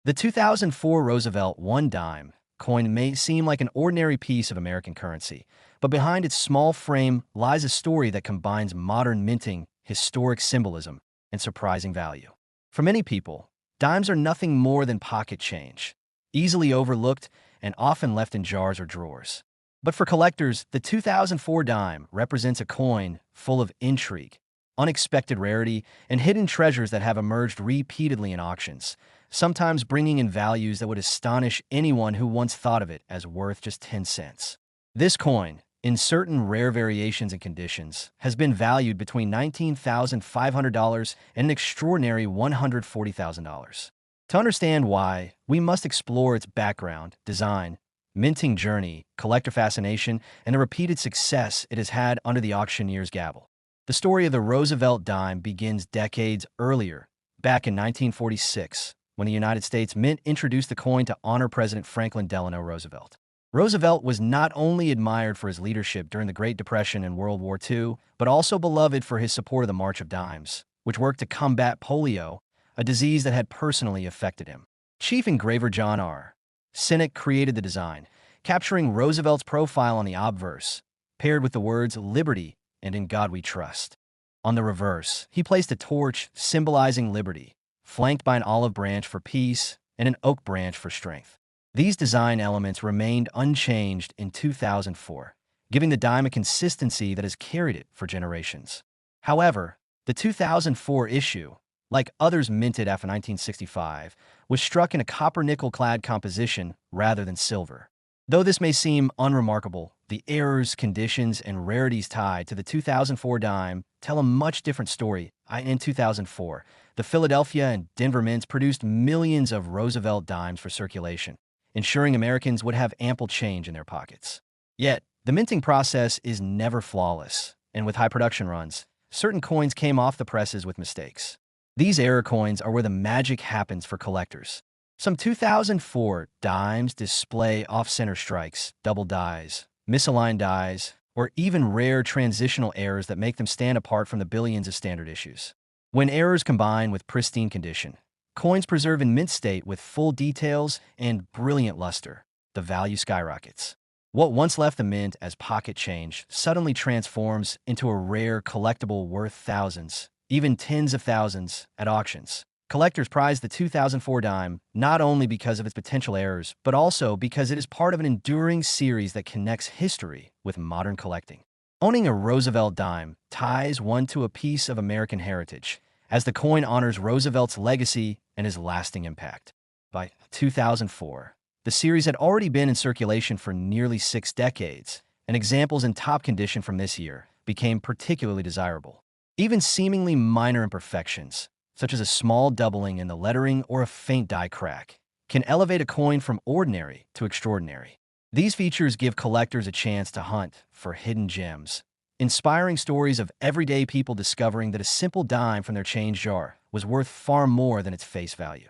The 2004 Roosevelt one-dime coin may seem like an ordinary piece of American currency, but behind its small frame lies a story that combines modern minting, historic symbolism, and surprising value. For many people, dimes are nothing more than pocket change, easily overlooked and often left in jars or drawers. But for collectors, the 2004 dime represents a coin full of intrigue, unexpected rarity, and hidden treasures that have emerged repeatedly in auctions, sometimes bringing in values that would astonish anyone who once thought of it as worth just 10 cents. This coin, in certain rare variations and conditions, has been valued between $19,500 and an extraordinary $140,000. To understand why, we must explore its background, design, minting journey, collector fascination, and the repeated success it has had under the auctioneer's gavel. The story of the Roosevelt dime begins decades earlier, back in 1946, when the United States Mint introduced the coin to honor President Franklin Delano Roosevelt. Roosevelt was not only admired for his leadership during the Great Depression and World War II, but also beloved for his support of the March of Dimes, which worked to combat polio, a disease that had personally affected him. Chief engraver John R. Sinek created the design, capturing Roosevelt's profile on the obverse, paired with the words "Liberty" and "In God We Trust." On the reverse, he placed a torch symbolizing liberty, flanked by an olive branch for peace and an oak branch for strength. These design elements remained unchanged in 2004, giving the dime a consistency that has carried it for generations. However, the 2004 issue, like others minted after 1965, was struck in a copper-nickel-clad composition rather than silver. Though this may seem unremarkable, the errors, conditions, and rarities tied to the 2004 dime tell a much different story. In 2004, the Philadelphia and Denver mints produced millions of Roosevelt dimes for circulation, ensuring Americans would have ample change in their pockets. Yet, the minting process is never flawless, and with high production runs, certain coins came off the presses with mistakes. These error coins are where the magic happens for collectors. Some 2004 dimes display off-center strikes, double dies, misaligned dies, or even rare transitional errors that make them stand apart from the billions of standard issues. When errors combine with pristine condition, coins preserve in mint state with full details and brilliant luster, the value skyrockets. What once left the mint as pocket change suddenly transforms into a rare collectible worth thousands, even tens of thousands, at auctions. Collectors prize the 2004 dime not only because of its potential errors, but also because it is part of an enduring series that connects history with modern collecting. Owning a Roosevelt dime ties one to a piece of American heritage, as the coin honors Roosevelt's legacy and his lasting impact. By 2004, the series had already been in circulation for nearly 6 decades, and examples in top condition from this year became particularly desirable. Even seemingly minor imperfections, such as a small doubling in the lettering or a faint die crack, can elevate a coin from ordinary to extraordinary. These features give collectors a chance to hunt for hidden gems, inspiring stories of everyday people discovering that a simple dime from their change jar was worth far more than its face value.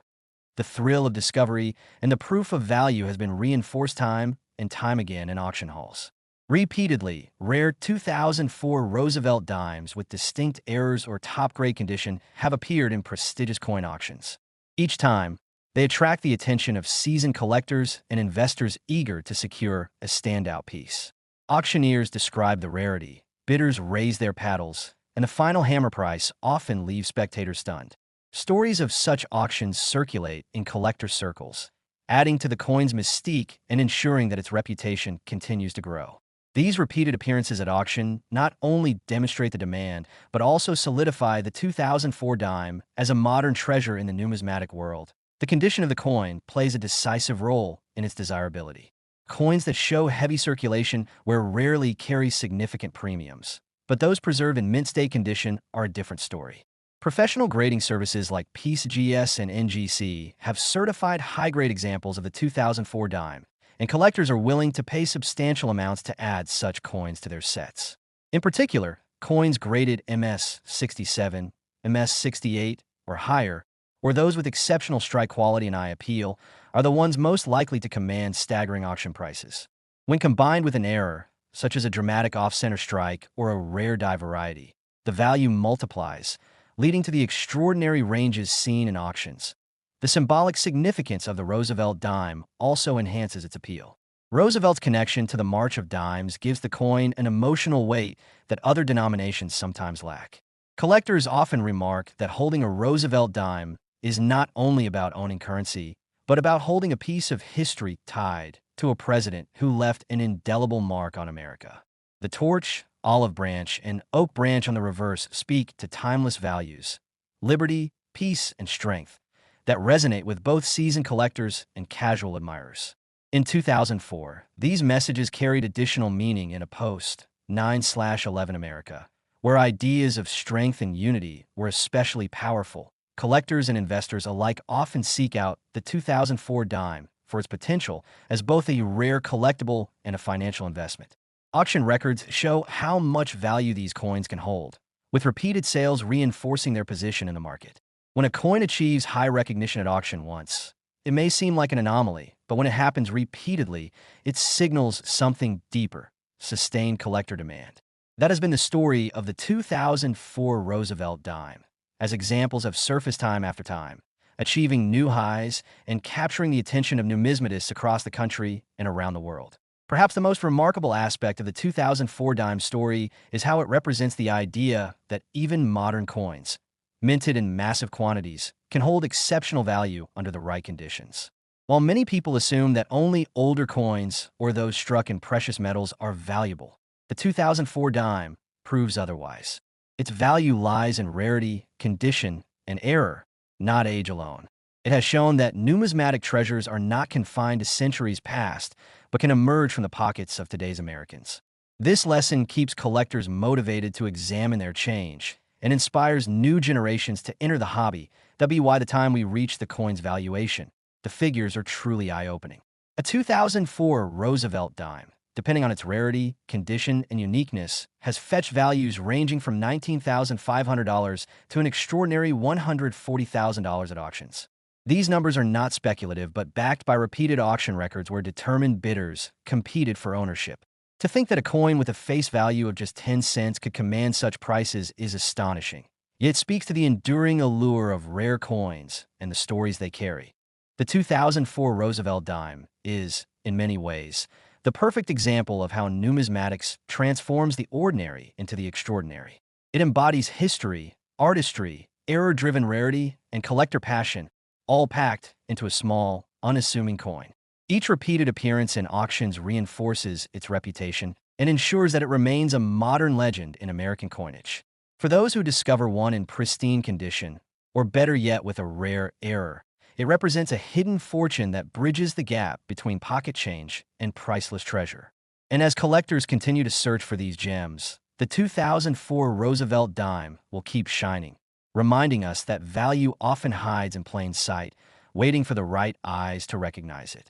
The thrill of discovery and the proof of value has been reinforced time and time again in auction halls. Repeatedly, rare 2004 Roosevelt dimes with distinct errors or top-grade condition have appeared in prestigious coin auctions. Each time, they attract the attention of seasoned collectors and investors eager to secure a standout piece. Auctioneers describe the rarity, bidders raise their paddles, and the final hammer price often leaves spectators stunned. Stories of such auctions circulate in collector circles, adding to the coin's mystique and ensuring that its reputation continues to grow. These repeated appearances at auction not only demonstrate the demand, but also solidify the 2004 dime as a modern treasure in the numismatic world. The condition of the coin plays a decisive role in its desirability. Coins that show heavy circulation wear rarely carry significant premiums, but those preserved in mint state condition are a different story. Professional grading services like PCGS and NGC have certified high-grade examples of the 2004 dime, and collectors are willing to pay substantial amounts to add such coins to their sets. In particular, coins graded MS-67, MS-68, or higher, or those with exceptional strike quality and eye appeal, are the ones most likely to command staggering auction prices. When combined with an error, such as a dramatic off-center strike or a rare die variety, the value multiplies, leading to the extraordinary ranges seen in auctions. The symbolic significance of the Roosevelt dime also enhances its appeal. Roosevelt's connection to the March of Dimes gives the coin an emotional weight that other denominations sometimes lack. Collectors often remark that holding a Roosevelt dime is not only about owning currency, but about holding a piece of history tied to a president who left an indelible mark on America. The torch, olive branch, and oak branch on the reverse speak to timeless values, liberty, peace, and strength, that resonate with both seasoned collectors and casual admirers. In 2004, these messages carried additional meaning in a post, 9/11 America, where ideas of strength and unity were especially powerful. Collectors and investors alike often seek out the 2004 dime for its potential as both a rare collectible and a financial investment. Auction records show how much value these coins can hold, with repeated sales reinforcing their position in the market. When a coin achieves high recognition at auction once, it may seem like an anomaly, but when it happens repeatedly, it signals something deeper: sustained collector demand. That has been the story of the 2004 Roosevelt dime, as examples have surfaced time after time, achieving new highs and capturing the attention of numismatists across the country and around the world. Perhaps the most remarkable aspect of the 2004 dime story is how it represents the idea that even modern coins, minted in massive quantities, can hold exceptional value under the right conditions. While many people assume that only older coins or those struck in precious metals are valuable, the 2004 dime proves otherwise. Its value lies in rarity, condition, and error, not age alone. It has shown that numismatic treasures are not confined to centuries past, but can emerge from the pockets of today's Americans. This lesson keeps collectors motivated to examine their change and inspires new generations to enter the hobby. That'll be why the time we reach the coin's valuation, the figures are truly eye-opening. A 2004 Roosevelt dime, depending on its rarity, condition, and uniqueness, has fetched values ranging from $19,500 to an extraordinary $140,000 at auctions. These numbers are not speculative, but backed by repeated auction records where determined bidders competed for ownership. To think that a coin with a face value of just 10 cents could command such prices is astonishing. Yet it speaks to the enduring allure of rare coins and the stories they carry. The 2004 Roosevelt dime is, in many ways, the perfect example of how numismatics transforms the ordinary into the extraordinary. It embodies history, artistry, error-driven rarity, and collector passion, all packed into a small, unassuming coin. Each repeated appearance in auctions reinforces its reputation and ensures that it remains a modern legend in American coinage. For those who discover one in pristine condition, or better yet with a rare error, it represents a hidden fortune that bridges the gap between pocket change and priceless treasure. And as collectors continue to search for these gems, the 2004 Roosevelt dime will keep shining, reminding us that value often hides in plain sight, waiting for the right eyes to recognize it.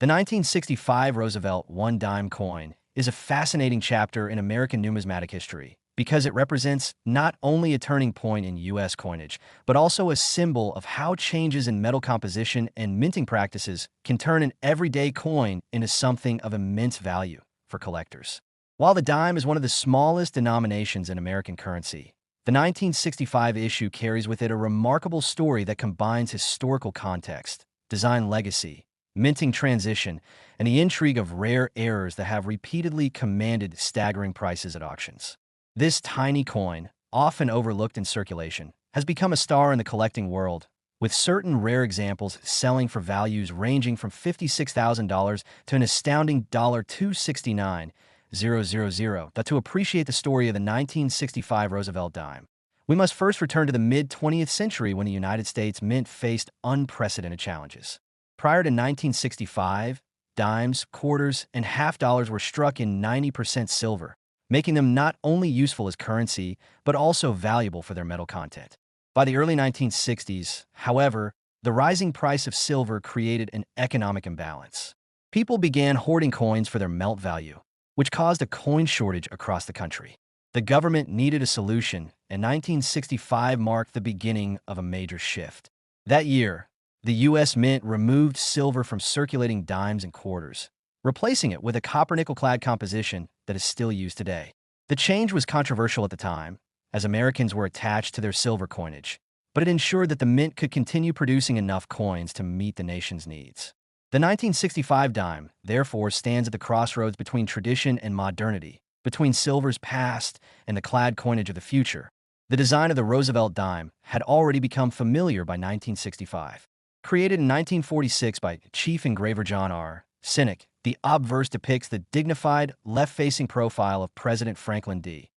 The 1965 Roosevelt one-dime coin is a fascinating chapter in American numismatic history because it represents not only a turning point in U.S. coinage, but also a symbol of how changes in metal composition and minting practices can turn an everyday coin into something of immense value for collectors. While the dime is one of the smallest denominations in American currency, the 1965 issue carries with it a remarkable story that combines historical context, design legacy, minting transition, and the intrigue of rare errors that have repeatedly commanded staggering prices at auctions. This tiny coin, often overlooked in circulation, has become a star in the collecting world, with certain rare examples selling for values ranging from $56,000 to an astounding $269,000. But to appreciate the story of the 1965 Roosevelt dime, we must first return to the mid-20th century when the United States Mint faced unprecedented challenges. Prior to 1965, dimes, quarters, and half dollars were struck in 90% silver, making them not only useful as currency, but also valuable for their metal content. By the early 1960s, however, the rising price of silver created an economic imbalance. People began hoarding coins for their melt value, which caused a coin shortage across the country. The government needed a solution, and 1965 marked the beginning of a major shift. That year, the U.S. Mint removed silver from circulating dimes and quarters, replacing it with a copper-nickel-clad composition that is still used today. The change was controversial at the time, as Americans were attached to their silver coinage, but it ensured that the mint could continue producing enough coins to meet the nation's needs. The 1965 dime, therefore, stands at the crossroads between tradition and modernity, between silver's past and the clad coinage of the future. The design of the Roosevelt dime had already become familiar by 1965. Created in 1946 by Chief Engraver John R. Cynic, the obverse depicts the dignified, left-facing profile of President Franklin D.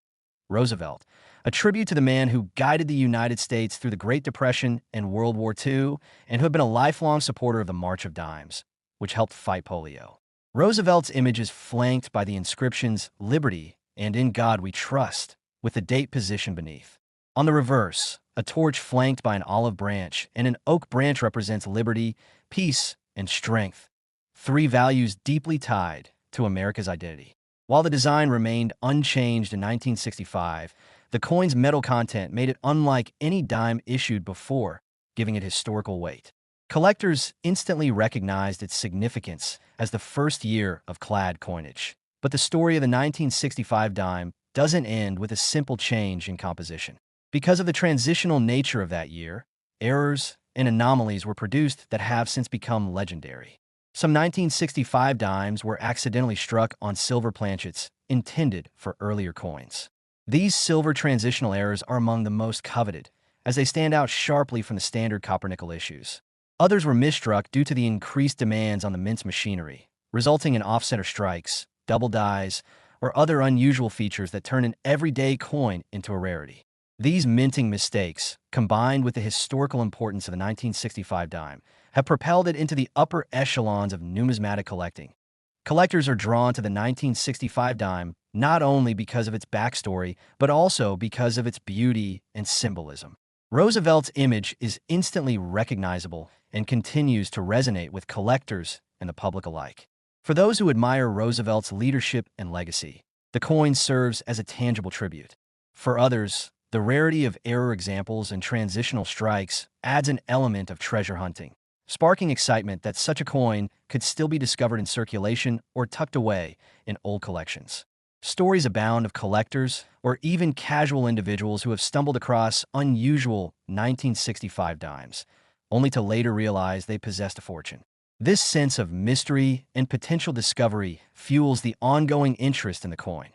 Roosevelt, a tribute to the man who guided the United States through the Great Depression and World War II, and who had been a lifelong supporter of the March of Dimes, which helped fight polio. Roosevelt's image is flanked by the inscriptions "Liberty" and "In God We Trust," with the date positioned beneath. On the reverse, a torch flanked by an olive branch and an oak branch represents liberty, peace, and strength, three values deeply tied to America's identity. While the design remained unchanged in 1965, the coin's metal content made it unlike any dime issued before, giving it historical weight. Collectors instantly recognized its significance as the first year of clad coinage. But the story of the 1965 dime doesn't end with a simple change in composition. Because of the transitional nature of that year, errors and anomalies were produced that have since become legendary. Some 1965 dimes were accidentally struck on silver planchets intended for earlier coins. These silver transitional errors are among the most coveted, as they stand out sharply from the standard copper-nickel issues. Others were misstruck due to the increased demands on the mint's machinery, resulting in off-center strikes, double dies, or other unusual features that turn an everyday coin into a rarity. These minting mistakes, combined with the historical importance of the 1965 dime, have propelled it into the upper echelons of numismatic collecting. Collectors are drawn to the 1965 dime not only because of its backstory, but also because of its beauty and symbolism. Roosevelt's image is instantly recognizable and continues to resonate with collectors and the public alike. For those who admire Roosevelt's leadership and legacy, the coin serves as a tangible tribute. For others, the rarity of error examples and transitional strikes adds an element of treasure hunting, sparking excitement that such a coin could still be discovered in circulation or tucked away in old collections. Stories abound of collectors or even casual individuals who have stumbled across unusual 1965 dimes, only to later realize they possessed a fortune. This sense of mystery and potential discovery fuels the ongoing interest in the coin.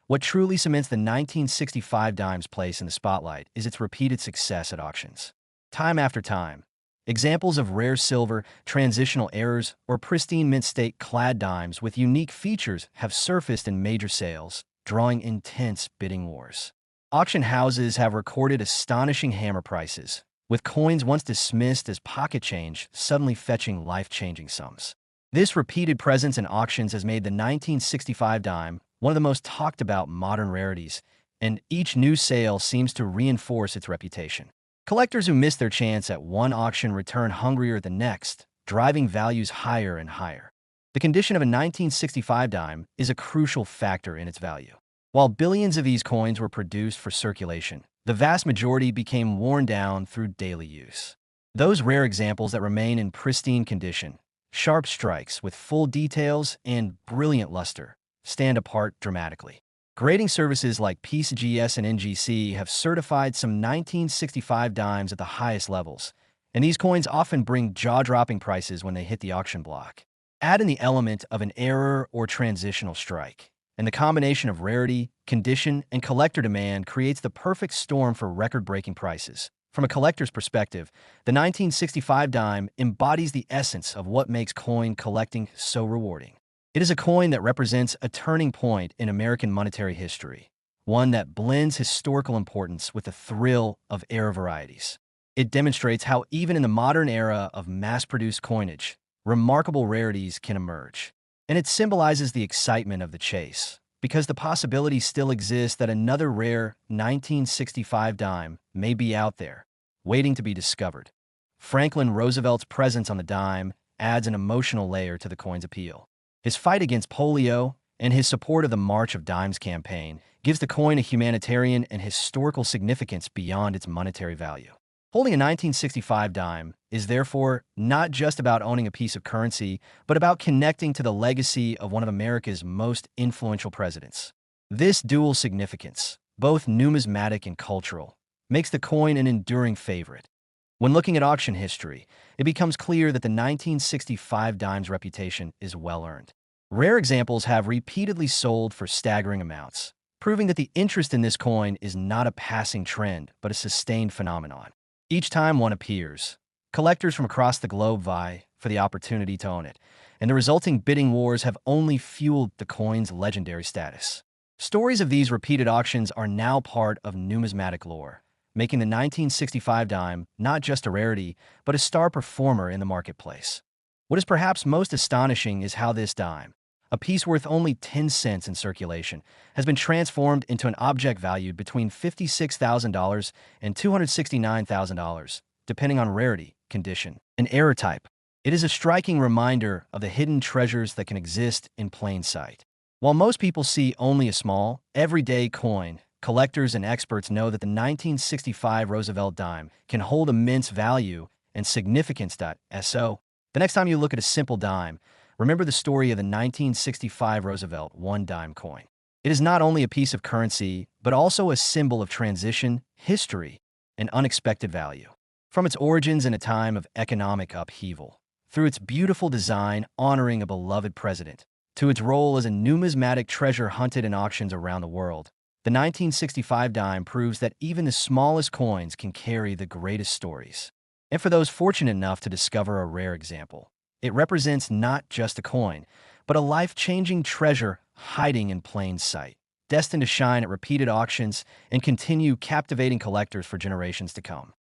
What truly cements the 1965 dime's place in the spotlight is its repeated success at auctions. Time after time, examples of rare silver, transitional errors, or pristine mint state clad dimes with unique features have surfaced in major sales, drawing intense bidding wars. Auction houses have recorded astonishing hammer prices, with coins once dismissed as pocket change suddenly fetching life-changing sums. This repeated presence in auctions has made the 1965 dime one of the most talked about modern rarities, and each new sale seems to reinforce its reputation. Collectors who miss their chance at one auction return hungrier at the next, driving values higher and higher. The condition of a 1965 dime is a crucial factor in its value. While billions of these coins were produced for circulation, the vast majority became worn down through daily use. Those rare examples that remain in pristine condition, sharp strikes with full details and brilliant luster, stand apart dramatically. Grading services like PCGS and NGC have certified some 1965 dimes at the highest levels, and these coins often bring jaw-dropping prices when they hit the auction block. Add in the element of an error or transitional strike, and the combination of rarity, condition, and collector demand creates the perfect storm for record-breaking prices. From a collector's perspective, the 1965 dime embodies the essence of what makes coin collecting so rewarding. It is a coin that represents a turning point in American monetary history, one that blends historical importance with the thrill of era varieties. It demonstrates how even in the modern era of mass-produced coinage, remarkable rarities can emerge. And it symbolizes the excitement of the chase, because the possibility still exists that another rare 1965 dime may be out there, waiting to be discovered. Franklin Roosevelt's presence on the dime adds an emotional layer to the coin's appeal. His fight against polio and his support of the March of Dimes campaign gives the coin a humanitarian and historical significance beyond its monetary value. Holding a 1965 dime is therefore not just about owning a piece of currency, but about connecting to the legacy of one of America's most influential presidents. This dual significance, both numismatic and cultural, makes the coin an enduring favorite, When looking at auction history, it becomes clear that the 1965 dime's reputation is well-earned. Rare examples have repeatedly sold for staggering amounts, proving that the interest in this coin is not a passing trend, but a sustained phenomenon. Each time one appears, collectors from across the globe vie for the opportunity to own it, and the resulting bidding wars have only fueled the coin's legendary status. Stories of these repeated auctions are now part of numismatic lore, making the 1965 dime not just a rarity, but a star performer in the marketplace. What is perhaps most astonishing is how this dime, a piece worth only 10 cents in circulation, has been transformed into an object valued between $56,000 and $269,000, depending on rarity, condition, and error type. It is a striking reminder of the hidden treasures that can exist in plain sight. While most people see only a small, everyday coin, collectors and experts know that the 1965 Roosevelt dime can hold immense value and significance. So, the next time you look at a simple dime, remember the story of the 1965 Roosevelt one-dime coin. It is not only a piece of currency, but also a symbol of transition, history, and unexpected value. From its origins in a time of economic upheaval, through its beautiful design honoring a beloved president, to its role as a numismatic treasure hunted in auctions around the world, the 1965 dime proves that even the smallest coins can carry the greatest stories. And for those fortunate enough to discover a rare example, it represents not just a coin, but a life-changing treasure hiding in plain sight, destined to shine at repeated auctions and continue captivating collectors for generations to come.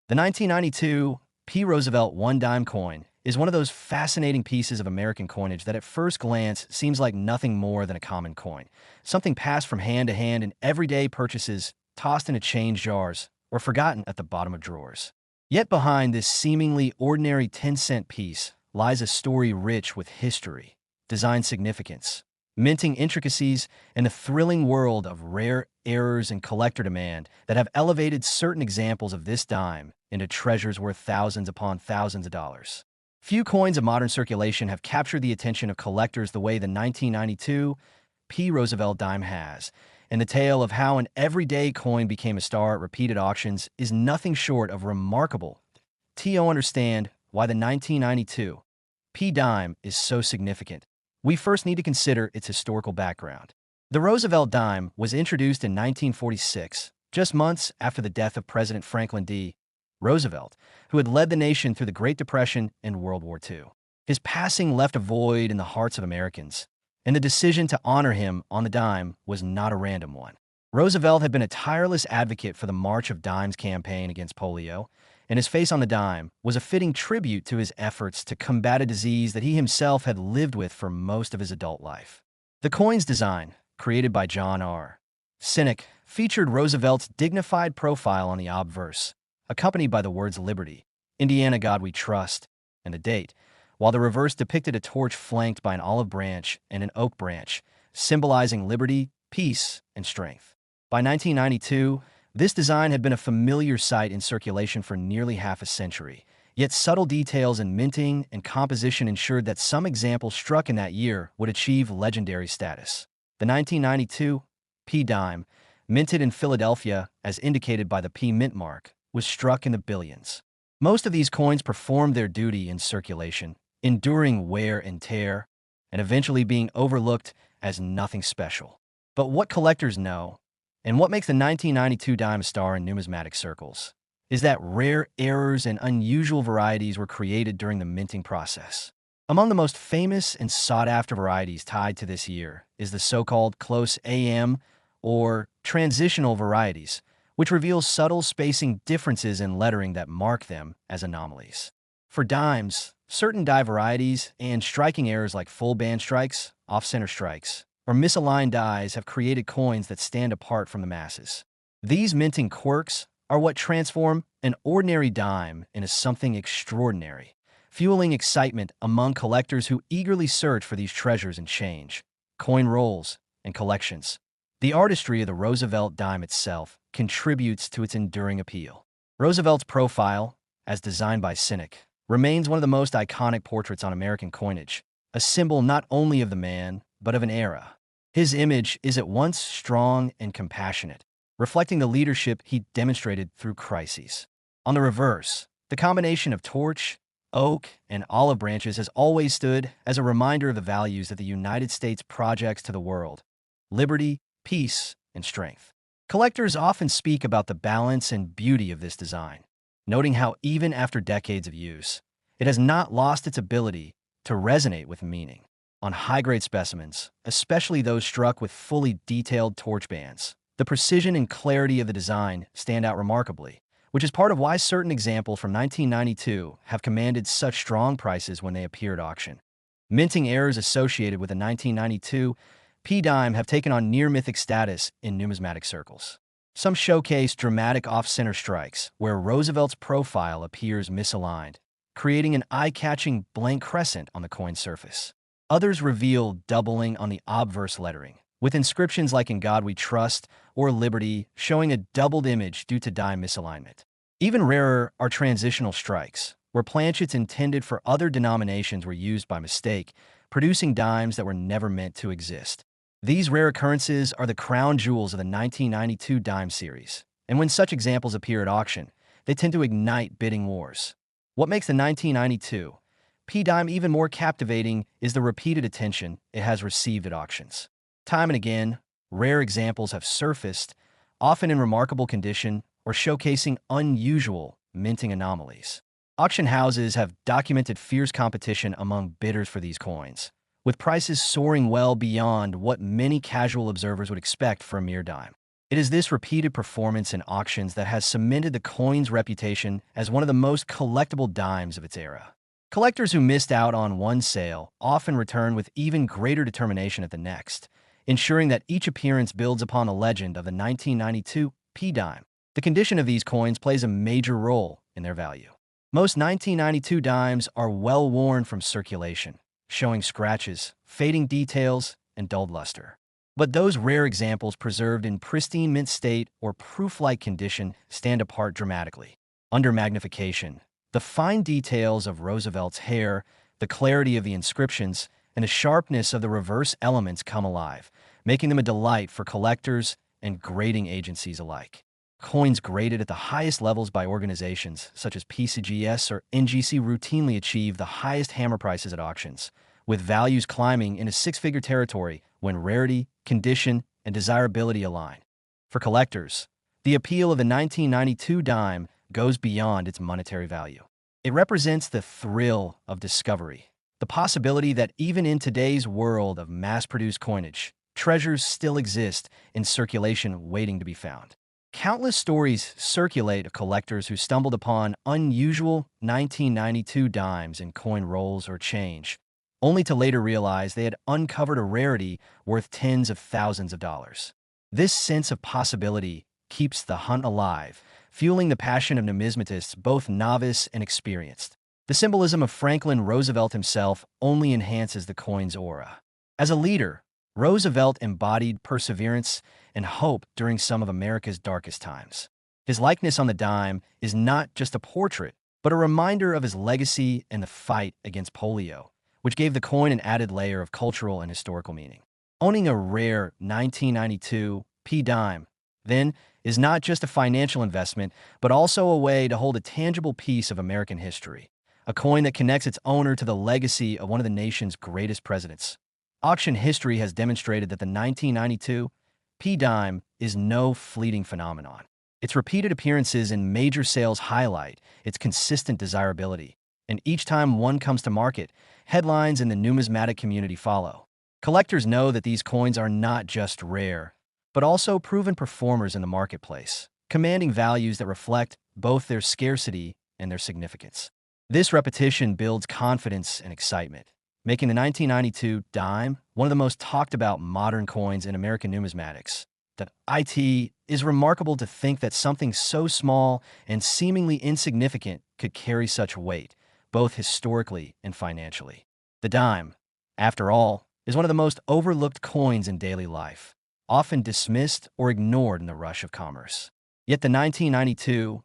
The 1992 P. Roosevelt one-dime coin is one of those fascinating pieces of American coinage that at first glance seems like nothing more than a common coin, something passed from hand to hand in everyday purchases, tossed into change jars, or forgotten at the bottom of drawers. Yet behind this seemingly ordinary 10-cent piece lies a story rich with history, design significance, minting intricacies, and a thrilling world of rare errors and collector demand that have elevated certain examples of this dime into treasures worth thousands upon thousands of dollars. Few coins of modern circulation have captured the attention of collectors the way the 1992 P. Roosevelt dime has, and the tale of how an everyday coin became a star at repeated auctions is nothing short of remarkable. To understand why the 1992 P dime is so significant, we first need to consider its historical background. The Roosevelt dime was introduced in 1946, just months after the death of President Franklin D. Roosevelt, who had led the nation through the Great Depression and World War II. His passing left a void in the hearts of Americans, and the decision to honor him on the dime was not a random one. Roosevelt had been a tireless advocate for the March of Dimes campaign against polio, and his face on the dime was a fitting tribute to his efforts to combat a disease that he himself had lived with for most of his adult life. The coin's design, created by John R. Cynic, featured Roosevelt's dignified profile on the obverse, accompanied by the words Liberty, Indiana God We Trust, and the date, while the reverse depicted a torch flanked by an olive branch and an oak branch, symbolizing liberty, peace, and strength. By 1992, this design had been a familiar sight in circulation for nearly half a century, yet subtle details in minting and composition ensured that some examples struck in that year would achieve legendary status. The 1992 P dime, minted in Philadelphia as indicated by the P mint mark, was struck in the billions. Most of these coins performed their duty in circulation, enduring wear and tear, and eventually being overlooked as nothing special. But what collectors know, and what makes the 1992 dime a star in numismatic circles, is that rare errors and unusual varieties were created during the minting process. Among the most famous and sought-after varieties tied to this year is the so-called close AM or transitional varieties, which reveals subtle spacing differences in lettering that mark them as anomalies. For dimes, certain die varieties and striking errors like full band strikes, off-center strikes, or misaligned dies have created coins that stand apart from the masses. These minting quirks are what transform an ordinary dime into something extraordinary, fueling excitement among collectors who eagerly search for these treasures in change, coin rolls, and collections. The artistry of the Roosevelt dime itself contributes to its enduring appeal. Roosevelt's profile, as designed by Cynic, remains one of the most iconic portraits on American coinage, a symbol not only of the man, but of an era. His image is at once strong and compassionate, reflecting the leadership he demonstrated through crises. On the reverse, the combination of torch, oak, and olive branches has always stood as a reminder of the values that the United States projects to the world: liberty, peace, and strength. Collectors often speak about the balance and beauty of this design, noting how even after decades of use, it has not lost its ability to resonate with meaning. On high-grade specimens, especially those struck with fully detailed torch bands, the precision and clarity of the design stand out remarkably, which is part of why certain examples from 1992 have commanded such strong prices when they appear at auction. Minting errors associated with the 1992 P-dime have taken on near-mythic status in numismatic circles. Some showcase dramatic off-center strikes, where Roosevelt's profile appears misaligned, creating an eye-catching blank crescent on the coin's surface. Others reveal doubling on the obverse lettering, with inscriptions like "In God We Trust" or "Liberty" showing a doubled image due to dime misalignment. Even rarer are transitional strikes, where planchets intended for other denominations were used by mistake, producing dimes that were never meant to exist. These rare occurrences are the crown jewels of the 1992 dime series, and when such examples appear at auction, they tend to ignite bidding wars. What makes the 1992 P-dime even more captivating is the repeated attention it has received at auctions. Time and again, rare examples have surfaced, often in remarkable condition or showcasing unusual minting anomalies. Auction houses have documented fierce competition among bidders for these coins, with prices soaring well beyond what many casual observers would expect for a mere dime. It is this repeated performance in auctions that has cemented the coin's reputation as one of the most collectible dimes of its era. Collectors who missed out on one sale often return with even greater determination at the next, ensuring that each appearance builds upon the legend of the 1992 P-dime. The condition of these coins plays a major role in their value. Most 1992 dimes are well worn from circulation, showing scratches, fading details, and dulled luster. But those rare examples preserved in pristine mint state or proof-like condition stand apart dramatically. Under magnification, the fine details of Roosevelt's hair, the clarity of the inscriptions, and the sharpness of the reverse elements come alive, making them a delight for collectors and grading agencies alike. Coins graded at the highest levels by organizations such as PCGS or NGC routinely achieve the highest hammer prices at auctions, with values climbing into six-figure territory when rarity, condition, and desirability align. For collectors, the appeal of the 1992 dime goes beyond its monetary value. It represents the thrill of discovery, the possibility that even in today's world of mass-produced coinage, treasures still exist in circulation waiting to be found. Countless stories circulate of collectors who stumbled upon unusual 1992 dimes in coin rolls or change, only to later realize they had uncovered a rarity worth tens of thousands of dollars. This sense of possibility keeps the hunt alive, fueling the passion of numismatists both novice and experienced. The symbolism of Franklin Roosevelt himself only enhances the coin's aura. As a leader, Roosevelt embodied perseverance and hope during some of America's darkest times. His likeness on the dime is not just a portrait, but a reminder of his legacy and the fight against polio, which gave the coin an added layer of cultural and historical meaning. Owning a rare 1992 P-dime, then, is not just a financial investment, but also a way to hold a tangible piece of American history, a coin that connects its owner to the legacy of one of the nation's greatest presidents. Auction history has demonstrated that the 1992 P-dime is no fleeting phenomenon. Its repeated appearances in major sales highlight its consistent desirability, and each time one comes to market, headlines in the numismatic community follow. Collectors know that these coins are not just rare, but also proven performers in the marketplace, commanding values that reflect both their scarcity and their significance. This repetition builds confidence and excitement, making the 1992 dime one of the most talked about modern coins in American numismatics. The IT is remarkable to think that something so small and seemingly insignificant could carry such weight, both historically and financially. The dime, after all, is one of the most overlooked coins in daily life, often dismissed or ignored in the rush of commerce. Yet the 1992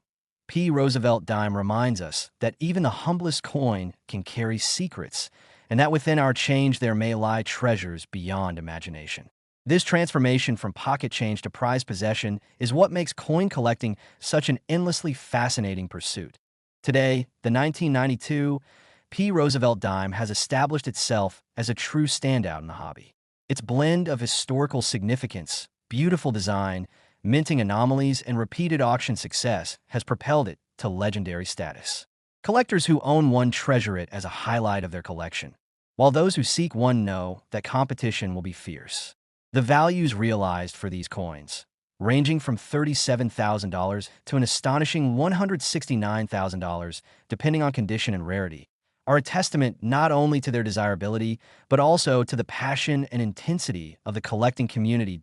P. Roosevelt dime reminds us that even the humblest coin can carry secrets, and that within our change there may lie treasures beyond imagination. This transformation from pocket change to prized possession is what makes coin collecting such an endlessly fascinating pursuit. Today, the 1992 P. Roosevelt dime has established itself as a true standout in the hobby. Its blend of historical significance, beautiful design, minting anomalies, and repeated auction success has propelled it to legendary status. Collectors who own one treasure it as a highlight of their collection, while those who seek one know that competition will be fierce. The values realized for these coins, ranging from $37,000 to an astonishing $169,000, depending on condition and rarity, are a testament not only to their desirability, but also to the passion and intensity of the collecting community.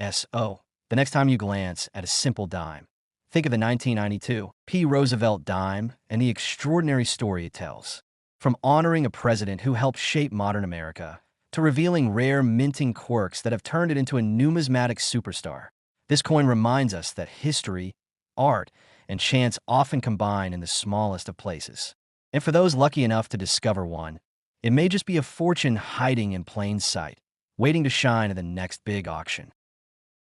So, the next time you glance at a simple dime, think of the 1992 P. Roosevelt dime and the extraordinary story it tells. From honoring a president who helped shape modern America, to revealing rare minting quirks that have turned it into a numismatic superstar, this coin reminds us that history, art, and chance often combine in the smallest of places. And for those lucky enough to discover one, it may just be a fortune hiding in plain sight, waiting to shine at the next big auction.